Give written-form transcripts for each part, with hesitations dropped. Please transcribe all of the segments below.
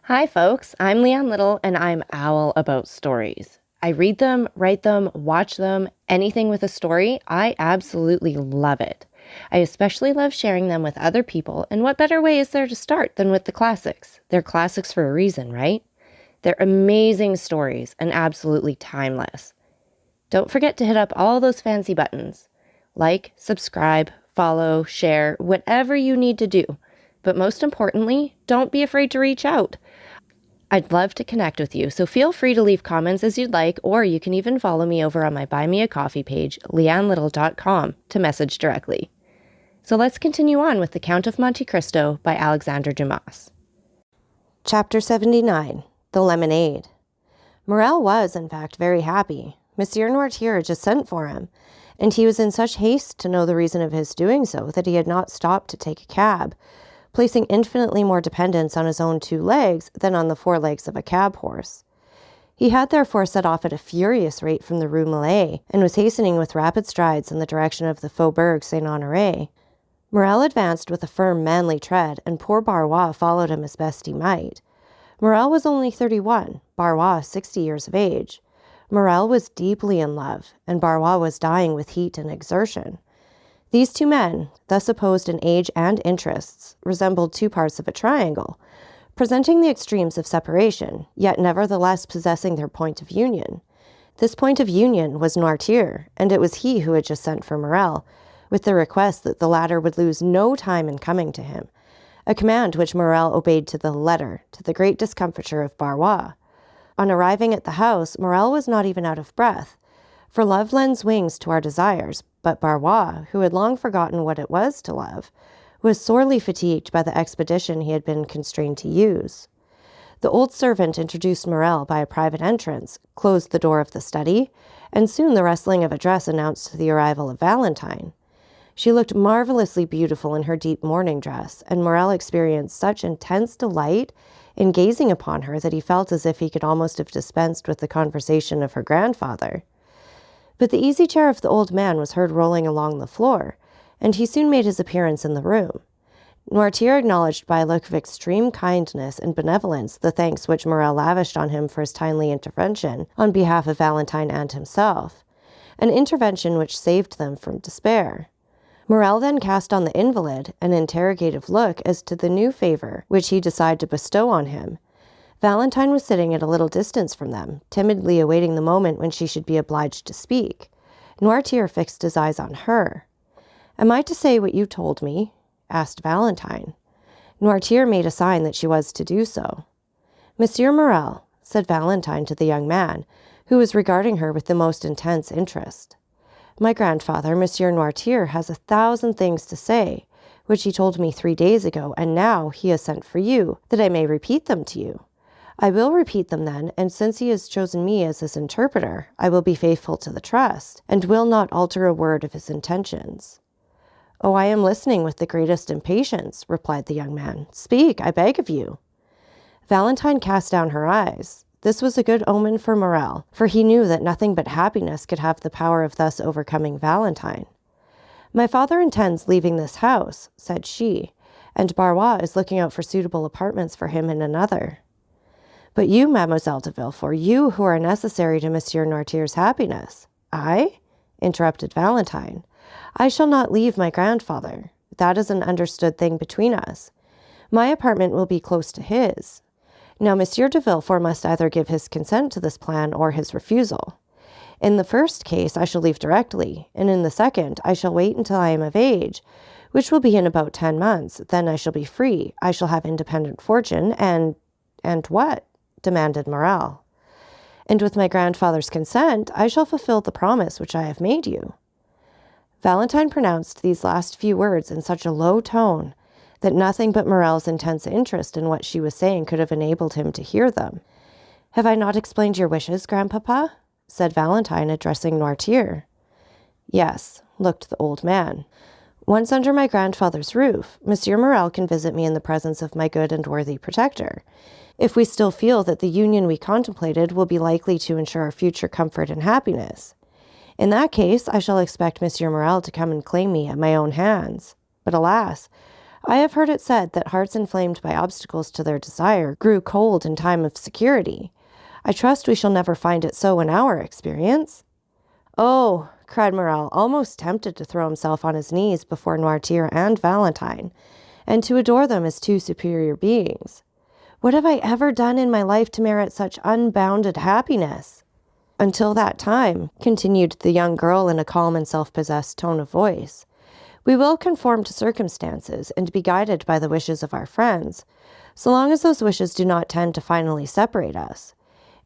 Hi, folks. I'm Leanne Little, and I'm owl about stories. I read them, write them, watch them, anything with a story. I absolutely love it. I especially love sharing them with other people, and what better way is there to start than with the classics? They're classics for a reason, right? They're amazing stories and absolutely timeless. Don't forget to hit up all those fancy buttons. Like, subscribe, follow, share, whatever you need to do. But most importantly, don't be afraid to reach out. I'd love to connect with you, so feel free to leave comments as you'd like, or you can even follow me over on my Buy Me a Coffee page, leannelittle.com, to message directly. So let's continue on with The Count of Monte Cristo by Alexandre Dumas. Chapter 79, The Lemonade. Morel was, in fact, very happy. Monsieur Noirtier had just sent for him, and he was in such haste to know the reason of his doing so that he had not stopped to take a cab, placing infinitely more dependence on his own 2 legs than on the 4 legs of a cab horse. He had therefore set off at a furious rate from the Rue Millet, and was hastening with rapid strides in the direction of the Faubourg Saint-Honoré. Morel advanced with a firm, manly tread, and poor Barois followed him as best he might. Morel was only 31, Barois 60 years of age. Morel was deeply in love, and Barois was dying with heat and exertion. These 2 men, thus opposed in age and interests, resembled 2 parts of a triangle, presenting the extremes of separation, yet nevertheless possessing their point of union. This point of union was Noirtier, and it was he who had just sent for Morel, with the request that the latter would lose no time in coming to him, a command which Morel obeyed to the letter, to the great discomfiture of Barois. On arriving at the house, Morel was not even out of breath, for love lends wings to our desires, but Barois, who had long forgotten what it was to love, was sorely fatigued by the expedition he had been constrained to use. The old servant introduced Morel by a private entrance, closed the door of the study, and soon the rustling of a dress announced the arrival of Valentine. She looked marvelously beautiful in her deep mourning dress, and Morel experienced such intense delight in gazing upon her that he felt as if he could almost have dispensed with the conversation of her grandfather. But the easy chair of the old man was heard rolling along the floor, and he soon made his appearance in the room. Noirtier acknowledged by a look of extreme kindness and benevolence the thanks which Morel lavished on him for his timely intervention on behalf of Valentine and himself, an intervention which saved them from despair. Morel then cast on the invalid an interrogative look as to the new favor which he decided to bestow on him. Valentine was sitting at a little distance from them, timidly awaiting the moment when she should be obliged to speak. Noirtier fixed his eyes on her. "Am I to say what you told me?" asked Valentine. Noirtier made a sign that she was to do so. "Monsieur Morel," said Valentine to the young man, who was regarding her with the most intense interest, "my grandfather, Monsieur Noirtier, has 1,000 things to say, which he told me 3 days ago, and now he has sent for you, that I may repeat them to you. I will repeat them then, and since he has chosen me as his interpreter, I will be faithful to the trust, and will not alter a word of his intentions." "Oh, I am listening with the greatest impatience," replied the young man. "Speak, I beg of you." Valentine cast down her eyes. This was a good omen for Morel, for he knew that nothing but happiness could have the power of thus overcoming Valentine. "My father intends leaving this house," said she, "and Barois is looking out for suitable apartments for him in another." "But you, Mademoiselle de Villefort, you who are necessary to Monsieur Noirtier's happiness." "I?" interrupted Valentine. "I shall not leave my grandfather. That is an understood thing between us. My apartment will be close to his. Now, Monsieur de Villefort must either give his consent to this plan or his refusal. In the first case, I shall leave directly, and in the second, I shall wait until I am of age, which will be in about 10 months. Then I shall be free. I shall have independent fortune, and what?" demanded Morel. "And with my grandfather's consent, I shall fulfill the promise which I have made you." Valentine pronounced these last few words in such a low tone that nothing but Morel's intense interest in what she was saying could have enabled him to hear them. "Have I not explained your wishes, grandpapa?" said Valentine, addressing Noirtier. "Yes," looked the old man. "Once under my grandfather's roof, Monsieur Morel can visit me in the presence of my good and worthy protector. If we still feel that the union we contemplated will be likely to ensure our future comfort and happiness. In that case, I shall expect Monsieur Morel to come and claim me at my own hands. But alas, I have heard it said that hearts inflamed by obstacles to their desire grew cold in time of security. I trust we shall never find it so in our experience." "Oh," cried Morel, almost tempted to throw himself on his knees before Noirtier and Valentine, and to adore them as two superior beings. "What have I ever done in my life to merit such unbounded happiness?" "Until that time," continued the young girl in a calm and self-possessed tone of voice, "we will conform to circumstances and be guided by the wishes of our friends, so long as those wishes do not tend to finally separate us.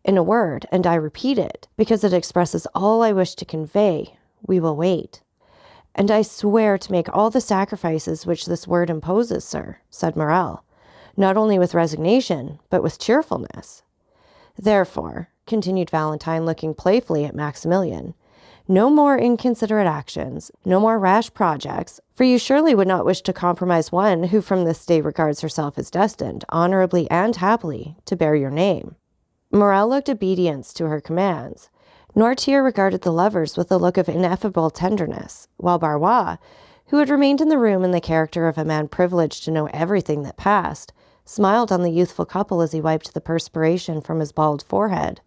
In a word, and I repeat it, because it expresses all I wish to convey, we will wait." "And I swear to make all the sacrifices which this word imposes, sir," said Morel, "not only with resignation, but with cheerfulness." "Therefore," continued Valentine, looking playfully at Maximilian, "no more inconsiderate actions, no more rash projects, for you surely would not wish to compromise one who from this day regards herself as destined, honorably and happily, to bear your name." Morel looked obedience to her commands. Noirtier regarded the lovers with a look of ineffable tenderness, while Barois, who had remained in the room in the character of a man privileged to know everything that passed, smiled on the youthful couple as he wiped the perspiration from his bald forehead.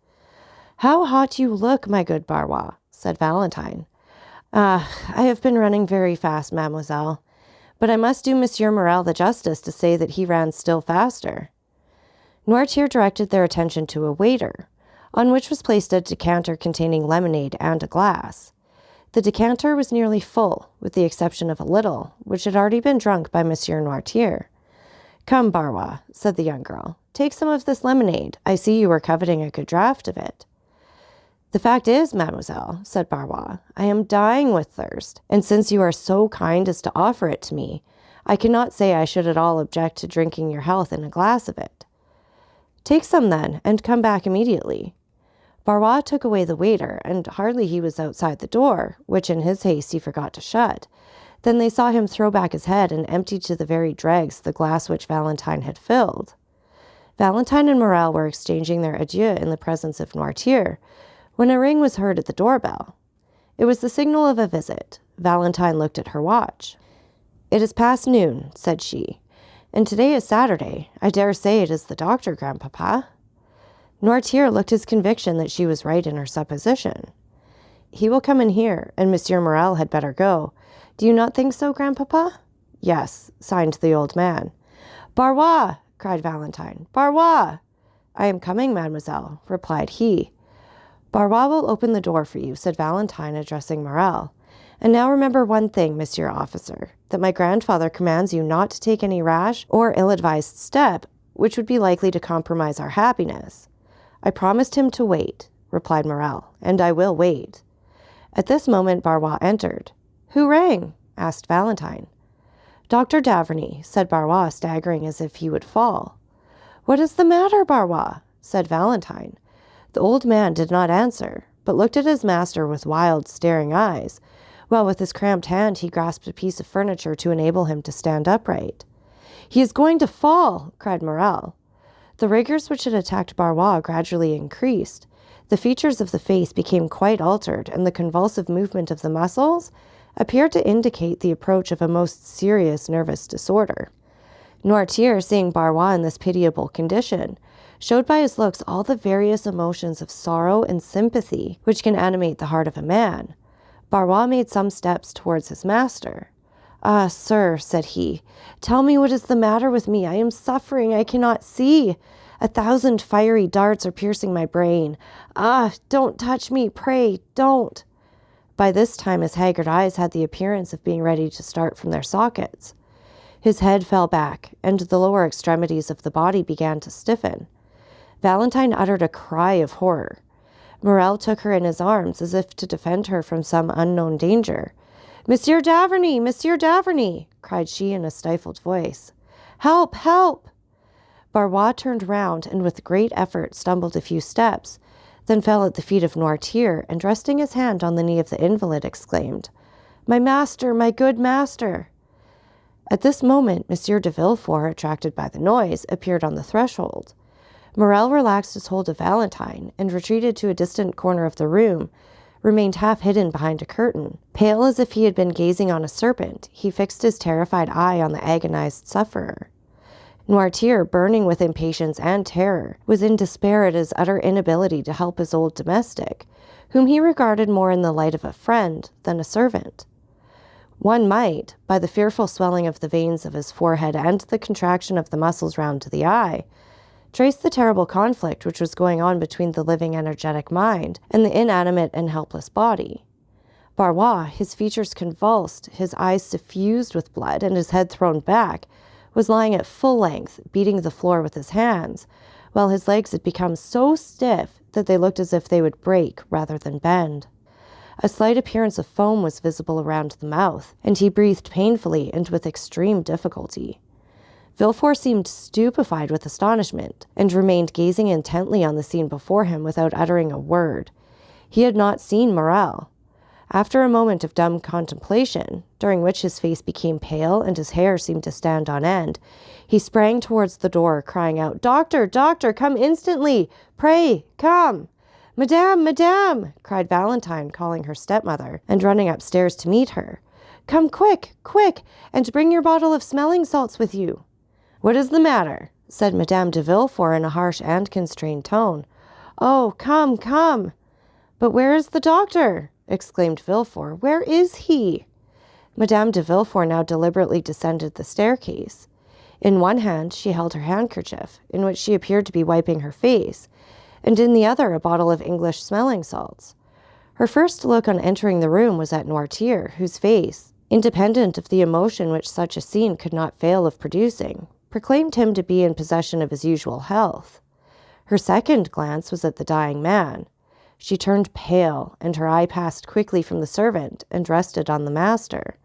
"How hot you look, my good Barois," said Valentine. "Ah, I have been running very fast, mademoiselle, but I must do Monsieur Morel the justice to say that he ran still faster." Noirtier directed their attention to a waiter, on which was placed a decanter containing lemonade and a glass. The decanter was nearly full, with the exception of a little, which had already been drunk by Monsieur Noirtier. "Come, Barois," said the young girl, "take some of this lemonade. I see you are coveting a good draught of it." "The fact is, mademoiselle," said Barois, "I am dying with thirst, and since you are so kind as to offer it to me, I cannot say I should at all object to drinking your health in a glass of it." "Take some then, and come back immediately." Barois took away the waiter, and hardly he was outside the door, which in his haste he forgot to shut, then they saw him throw back his head and empty to the very dregs the glass which Valentine had filled. Valentine and Morel were exchanging their adieux in the presence of Noirtier, when a ring was heard at the doorbell. It was the signal of a visit. Valentine looked at her watch. "It is past noon," said she, "and today is Saturday. I dare say it is the doctor, grandpapa." Noirtier looked his conviction that she was right in her supposition. "He will come in here, and Monsieur Morel had better go. Do you not think so, grandpapa?" "Yes," signed the old man. "Barois!" cried Valentine. "Barois!" "I am coming, mademoiselle," replied he. "Barois will open the door for you," said Valentine, addressing Morel. "And now remember one thing, monsieur officer, that my grandfather commands you not to take any rash or ill-advised step which would be likely to compromise our happiness." "I promised him to wait," replied Morel, "and I will wait." At this moment Barois entered. "Who rang?" asked Valentine. "Dr. Daverney," said Barois, staggering as if he would fall. "What is the matter, Barois?" said Valentine. The old man did not answer, but looked at his master with wild, staring eyes, while with his cramped hand he grasped a piece of furniture to enable him to stand upright. "He is going to fall!" cried Morel. The rigors which had attacked Barois gradually increased. The features of the face became quite altered, and the convulsive movement of the muscles appeared to indicate the approach of a most serious nervous disorder. Noirtier, seeing Barois in this pitiable condition, showed by his looks all the various emotions of sorrow and sympathy which can animate the heart of a man. Barois made some steps towards his master. "Ah, sir," said he, "tell me what is the matter with me. I am suffering. I cannot see. 1,000 fiery darts are piercing my brain. Ah, don't touch me, pray, don't." By this time his haggard eyes had the appearance of being ready to start from their sockets. His head fell back, and the lower extremities of the body began to stiffen. Valentine uttered a cry of horror. Morel took her in his arms as if to defend her from some unknown danger. "Monsieur Daverney! Monsieur Daverney!" cried she in a stifled voice. "Help! Help!" Barois turned round and with great effort stumbled a few steps, then fell at the feet of Noirtier, and resting his hand on the knee of the invalid, exclaimed, "My master, my good master!" At this moment, Monsieur de Villefort, attracted by the noise, appeared on the threshold. Morel relaxed his hold of Valentine and retreated to a distant corner of the room, remained half hidden behind a curtain. Pale as if he had been gazing on a serpent, he fixed his terrified eye on the agonized sufferer. Noirtier, burning with impatience and terror, was in despair at his utter inability to help his old domestic, whom he regarded more in the light of a friend than a servant. One might, by the fearful swelling of the veins of his forehead and the contraction of the muscles round the eye, trace the terrible conflict which was going on between the living energetic mind and the inanimate and helpless body. Barois, his features convulsed, his eyes suffused with blood, and his head thrown back, was lying at full length, beating the floor with his hands, while his legs had become so stiff that they looked as if they would break rather than bend. A slight appearance of foam was visible around the mouth, and he breathed painfully and with extreme difficulty. Villefort seemed stupefied with astonishment, and remained gazing intently on the scene before him without uttering a word. He had not seen Morel. After a moment of dumb contemplation, during which his face became pale and his hair seemed to stand on end, he sprang towards the door, crying out, "Doctor, doctor, come instantly! Pray, come!" "Madame, madame!" cried Valentine, calling her stepmother, and running upstairs to meet her. "Come quick, quick, and bring your bottle of smelling salts with you." "What is the matter?" said Madame de Villefort in a harsh and constrained tone. "Oh, come, come!" "But where is the doctor?" exclaimed Villefort. "Where is he?" Madame de Villefort now deliberately descended the staircase. In one hand she held her handkerchief, in which she appeared to be wiping her face, and in the other a bottle of English smelling salts. Her first look on entering the room was at Noirtier, whose face, independent of the emotion which such a scene could not fail of producing, proclaimed him to be in possession of his usual health. Her second glance was at the dying man. She turned pale, and her eye passed quickly from the servant and rested on the master.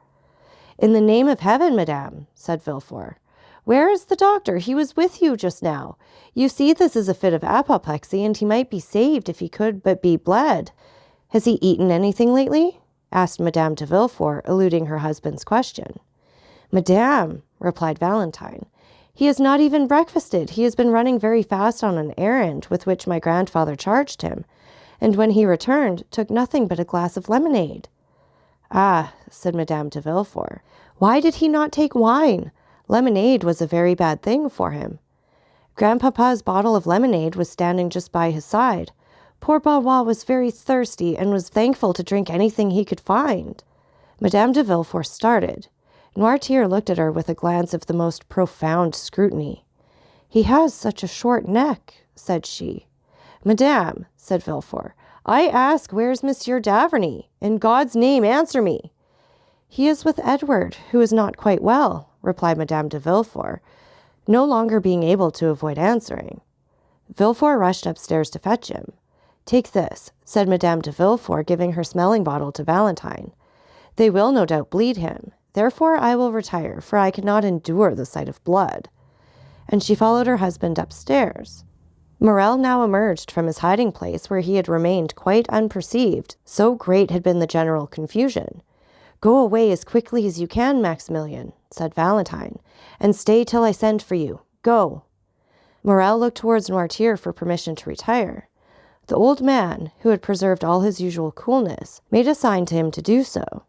"In the name of heaven, madame," said Villefort, "where is the doctor? He was with you just now. You see this is a fit of apoplexy, and he might be saved if he could but be bled." "Has he eaten anything lately?" asked Madame de Villefort, eluding her husband's question. "Madame," replied Valentine, "he has not even breakfasted. He has been running very fast on an errand with which my grandfather charged him, and when he returned, took nothing but a glass of lemonade." "Ah," said Madame de Villefort, "why did he not take wine? Lemonade was a very bad thing for him." Grandpapa's bottle of lemonade was standing just by his side. Poor Barois was very thirsty, and was thankful to drink anything he could find. Madame de Villefort started. Noirtier looked at her with a glance of the most profound scrutiny. "He has such a short neck," said she. "Madame," said Villefort, "I ask where's Monsieur d'Averny? In God's name, answer me." "He is with Edward, who is not quite well," replied Madame de Villefort, no longer being able to avoid answering. Villefort rushed upstairs to fetch him. "Take this," said Madame de Villefort, giving her smelling bottle to Valentine. "They will no doubt bleed him. Therefore I will retire, for I cannot endure the sight of blood." And she followed her husband upstairs. Morel now emerged from his hiding place, where he had remained quite unperceived, so great had been the general confusion. "Go away as quickly as you can, Maximilian," said Valentine, "and stay till I send for you. Go." Morel looked towards Noirtier for permission to retire. The old man, who had preserved all his usual coolness, made a sign to him to do so.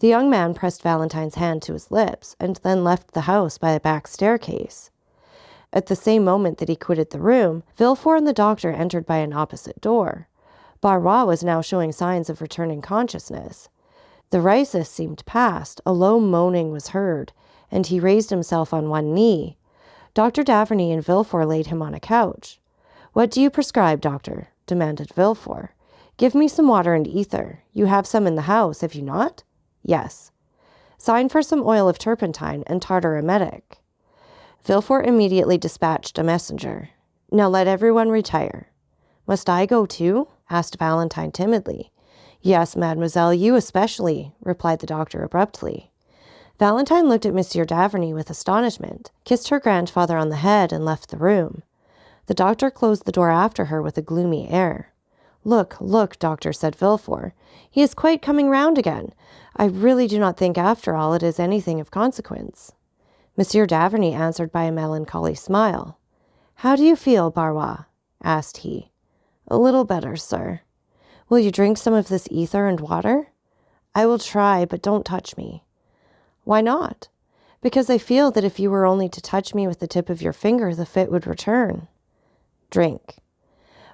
The young man pressed Valentine's hand to his lips, and then left the house by a back staircase. At the same moment that he quitted the room, Villefort and the doctor entered by an opposite door. Barois was now showing signs of returning consciousness. The risus seemed past, a low moaning was heard, and he raised himself on one knee. Dr. d'Averny and Villefort laid him on a couch. "What do you prescribe, doctor?" demanded Villefort. "Give me some water and ether. You have some in the house, have you not?" "Yes." "Sign for some oil of turpentine and tartar emetic." Villefort immediately dispatched a messenger. "Now let everyone retire." "Must I go too?" asked Valentine timidly. "Yes, mademoiselle, you especially," replied the doctor abruptly. Valentine looked at Monsieur d'Averny with astonishment, kissed her grandfather on the head, and left the room. The doctor closed the door after her with a gloomy air. "Look, look, doctor," said Villefort. "He is quite coming round again. I really do not think after all it is anything of consequence." Monsieur d'Averny answered by a melancholy smile. "How do you feel, Barois?" asked he. "A little better, sir." Will you drink some of this ether and water? I will try, but don't touch me. Why not? Because I feel that if you were only to touch me with the tip of your finger, the fit would return. Drink.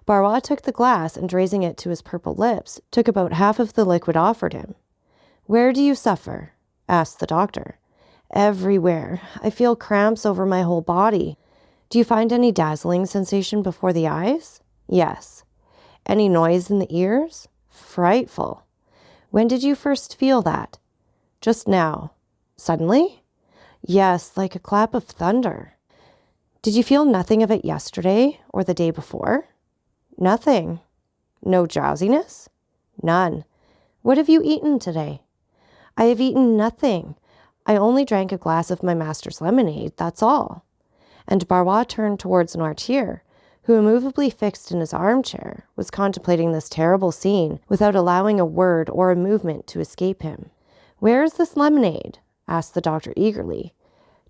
Barois took the glass and, raising it to his purple lips, took about half of the liquid offered him. Where do you suffer? Asked the doctor. Everywhere. I feel cramps over my whole body. Do you find any dazzling sensation before the eyes? Yes. Any noise in the ears? Frightful. When did you first feel that? Just now. Suddenly? Yes, like a clap of thunder. Did you feel nothing of it yesterday or the day before? Nothing. No drowsiness? None. What have you eaten today? I have eaten nothing. I only drank a glass of my master's lemonade, that's all. And Barois turned towards Noirtier, who, immovably fixed in his armchair, was contemplating this terrible scene without allowing a word or a movement to escape him. Where is this lemonade? Asked the doctor eagerly.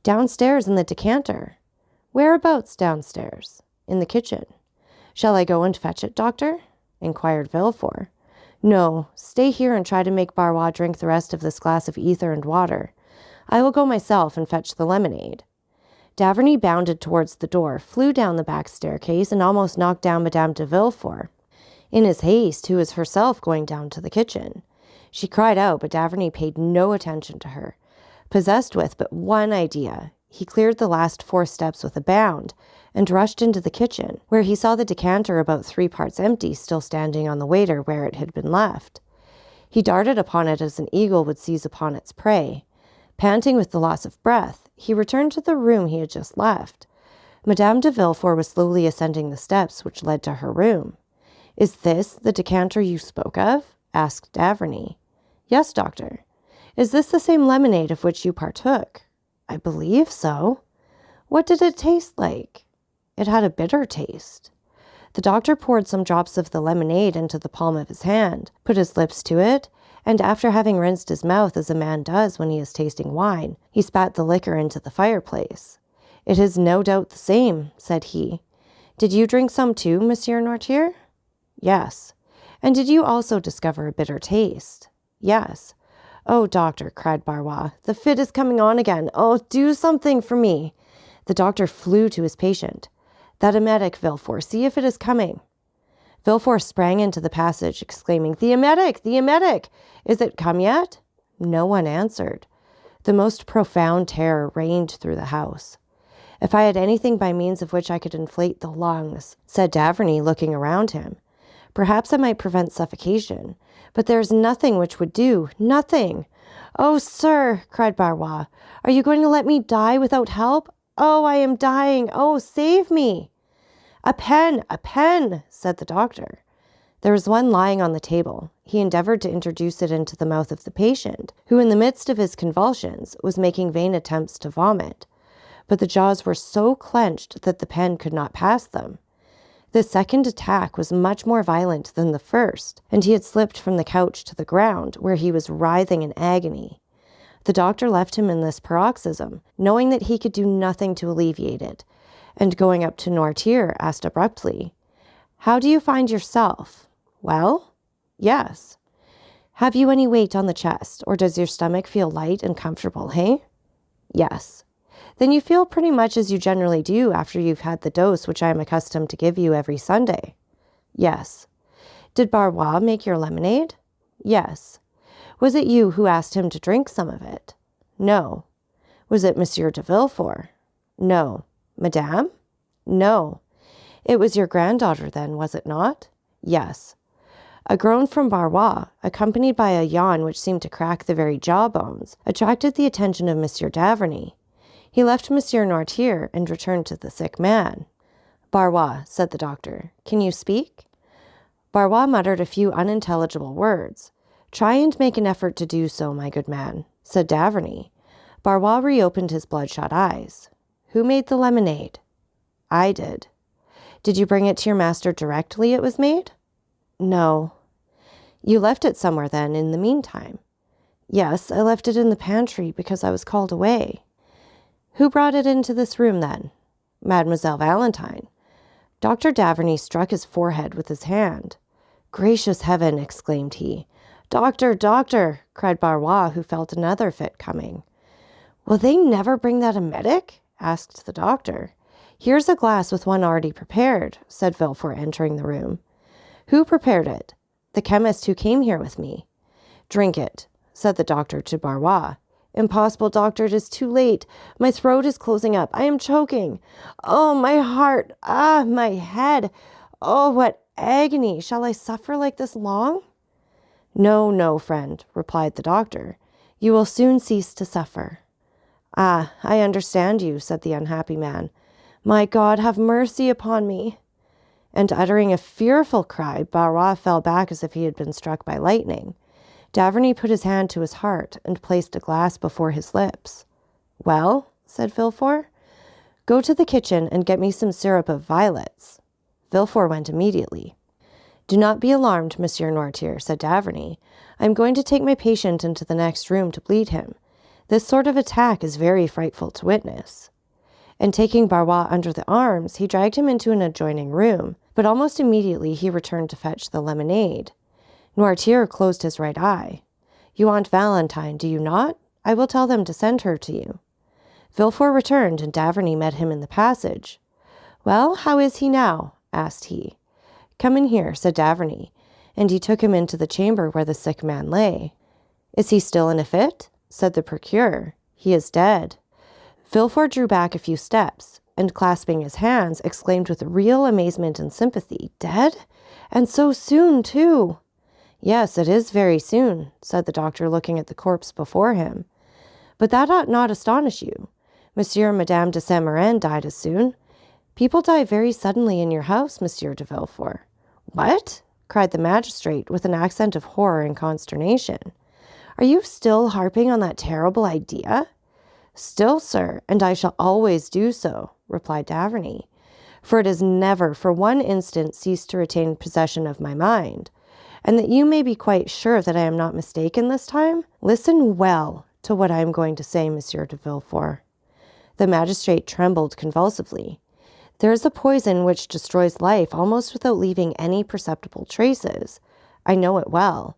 Downstairs in the decanter. Whereabouts downstairs? In the kitchen. Shall I go and fetch it, doctor? Inquired Villefort. No, stay here and try to make Barois drink the rest of this glass of ether and water. I will go myself and fetch the lemonade. Daverney bounded towards the door, flew down the back staircase, and almost knocked down Madame de Villefort. In his haste, who was herself going down to the kitchen. She cried out, but Daverney paid no attention to her. Possessed with but one idea, he cleared the last 4 steps with a bound, and rushed into the kitchen, where he saw the decanter about 3 parts empty still standing on the waiter where it had been left. He darted upon it as an eagle would seize upon its prey. Panting with the loss of breath, he returned to the room he had just left. Madame de Villefort was slowly ascending the steps which led to her room. Is this the decanter you spoke of? Asked Daverney. Yes, doctor. Is this the same lemonade of which you partook? I believe so. What did it taste like? It had a bitter taste. The doctor poured some drops of the lemonade into the palm of his hand, put his lips to it, and after having rinsed his mouth as a man does when he is tasting wine, he spat the liquor into the fireplace. It is no doubt the same, said he. Did you drink some too, Monsieur Noirtier? Yes. And did you also discover a bitter taste? Yes. Oh, doctor, cried Barois, the fit is coming on again. Oh, do something for me. The doctor flew to his patient. That emetic, Villefort, see if it is coming. Villefort sprang into the passage, exclaiming, The emetic! The emetic! Is it come yet? No one answered. The most profound terror reigned through the house. If I had anything by means of which I could inflate the lungs, said Daverney, looking around him, perhaps I might prevent suffocation. But there is nothing which would do. Nothing. Oh, sir, cried Barois, are you going to let me die without help? Oh, I am dying. Oh, save me. A pen, said the doctor. There was one lying on the table. He endeavored to introduce it into the mouth of the patient, who in the midst of his convulsions was making vain attempts to vomit. But the jaws were so clenched that the pen could not pass them. The second attack was much more violent than the first, and he had slipped from the couch to the ground, where he was writhing in agony. The doctor left him in this paroxysm, knowing that he could do nothing to alleviate it, and going up to Noirtier, asked abruptly, How do you find yourself? Well? Yes. Have you any weight on the chest, or does your stomach feel light and comfortable, hey? Yes. Then you feel pretty much as you generally do after you've had the dose which I am accustomed to give you every Sunday. Yes. Did Barois make your lemonade? Yes. Was it you who asked him to drink some of it? No. Was it Monsieur de Villefort? No. Madame? No. It was your granddaughter then, was it not? Yes. A groan from Barois, accompanied by a yawn which seemed to crack the very jawbones, attracted the attention of Monsieur Daverney. He left Monsieur Noirtier and returned to the sick man. Barois, said the doctor, can you speak? Barois muttered a few unintelligible words. Try and make an effort to do so, my good man, said Daverney. Barois reopened his bloodshot eyes. Who made the lemonade? I did. Did you bring it to your master directly it was made? No. You left it somewhere then in the meantime? Yes, I left it in the pantry because I was called away. Who brought it into this room then? Mademoiselle Valentine. Dr. Daverney struck his forehead with his hand. Gracious heaven, exclaimed he. Doctor, doctor, cried Barois, who felt another fit coming. Will they never bring that emetic? Asked the doctor. Here's a glass with one already prepared, said Villefort, entering the room. Who prepared it? The chemist who came here with me. Drink it, said the doctor to Barois. Impossible, doctor, it is too late. My throat is closing up. I am choking. Oh, my heart. Ah, my head. Oh, what agony. Shall I suffer like this long? No, no, friend, replied the doctor. You will soon cease to suffer. Ah, I understand you, said the unhappy man. My God, have mercy upon me. And uttering a fearful cry, Barois fell back as if he had been struck by lightning. Daverney put his hand to his heart and placed a glass before his lips. Well, said Villefort, go to the kitchen and get me some syrup of violets. Villefort went immediately. Do not be alarmed, Monsieur Noirtier, said Daverney. I am going to take my patient into the next room to bleed him. This sort of attack is very frightful to witness. And taking Barois under the arms, he dragged him into an adjoining room, but almost immediately he returned to fetch the lemonade. Noirtier closed his right eye. You want Valentine, do you not? I will tell them to send her to you. Villefort returned, and Daverney met him in the passage. Well, how is he now? Asked he. Come in here, said Daverney, and he took him into the chamber where the sick man lay. Is he still in a fit? Said the procureur. He is dead. Villefort drew back a few steps, and clasping his hands, exclaimed with real amazement and sympathy, Dead? And so soon, too! Yes, it is very soon, said the doctor, looking at the corpse before him. But that ought not astonish you. Monsieur and Madame de Saint-Méran died as soon. People die very suddenly in your house, Monsieur de Villefort. What? Cried the magistrate, with an accent of horror and consternation. Are you still harping on that terrible idea? Still, sir, and I shall always do so, replied Daverney, for it has never for one instant ceased to retain possession of my mind. And that you may be quite sure that I am not mistaken this time, listen well to what I am going to say, Monsieur de Villefort. The magistrate trembled convulsively. There is a poison which destroys life almost without leaving any perceptible traces. I know it well.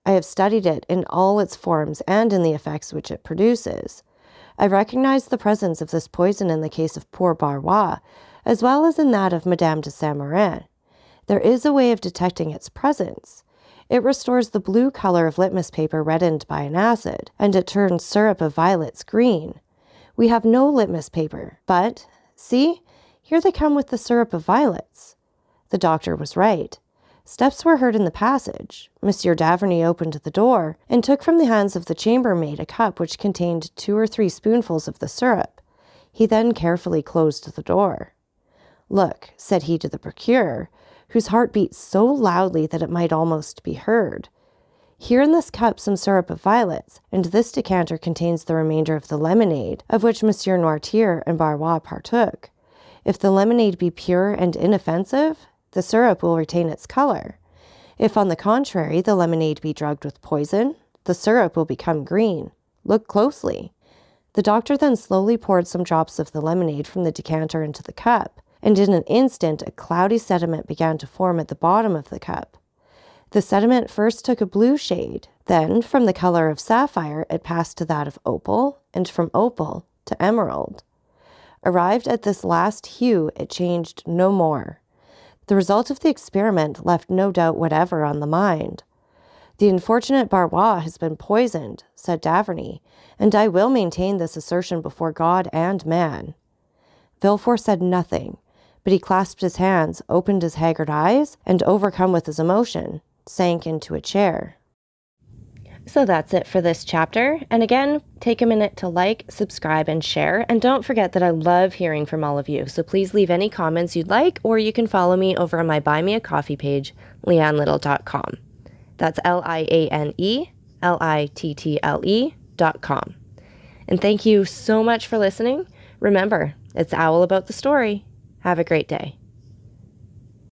I have studied it in all its forms and in the effects which it produces. I recognize the presence of this poison in the case of poor Barois, as well as in that of Madame de Saint-Méran. There is a way of detecting its presence. It restores the blue color of litmus paper reddened by an acid, and it turns syrup of violets green. We have no litmus paper, but, see, here they come with the syrup of violets. The doctor was right. Steps were heard in the passage. Monsieur Daverney opened the door, and took from the hands of the chambermaid a cup which contained 2 or 3 spoonfuls of the syrup. He then carefully closed the door. Look, said he to the procureur, whose heart beat so loudly that it might almost be heard. Here in this cup some syrup of violets, and this decanter contains the remainder of the lemonade, of which Monsieur Noirtier and Barois partook. If the lemonade be pure and inoffensive, the syrup will retain its color. If, on the contrary, the lemonade be drugged with poison, the syrup will become green. Look closely. The doctor then slowly poured some drops of the lemonade from the decanter into the cup, and in an instant a cloudy sediment began to form at the bottom of the cup. The sediment first took a blue shade, then from the color of sapphire it passed to that of opal, and from opal to emerald. Arrived at this last hue, it changed no more. The result of the experiment left no doubt whatever on the mind. The unfortunate Barois has been poisoned, said Daverney, and I will maintain this assertion before God and man. Villefort said nothing, but he clasped his hands, opened his haggard eyes, and, overcome with his emotion, sank into a chair. So that's it for this chapter. And again, take a minute to like, subscribe, and share. And don't forget that I love hearing from all of you. So please leave any comments you'd like, or you can follow me over on my Buy Me a Coffee page, leannelittle.com. That's LIANELITTLE.com. And thank you so much for listening. Remember, it's Owl About the Story. Have a great day.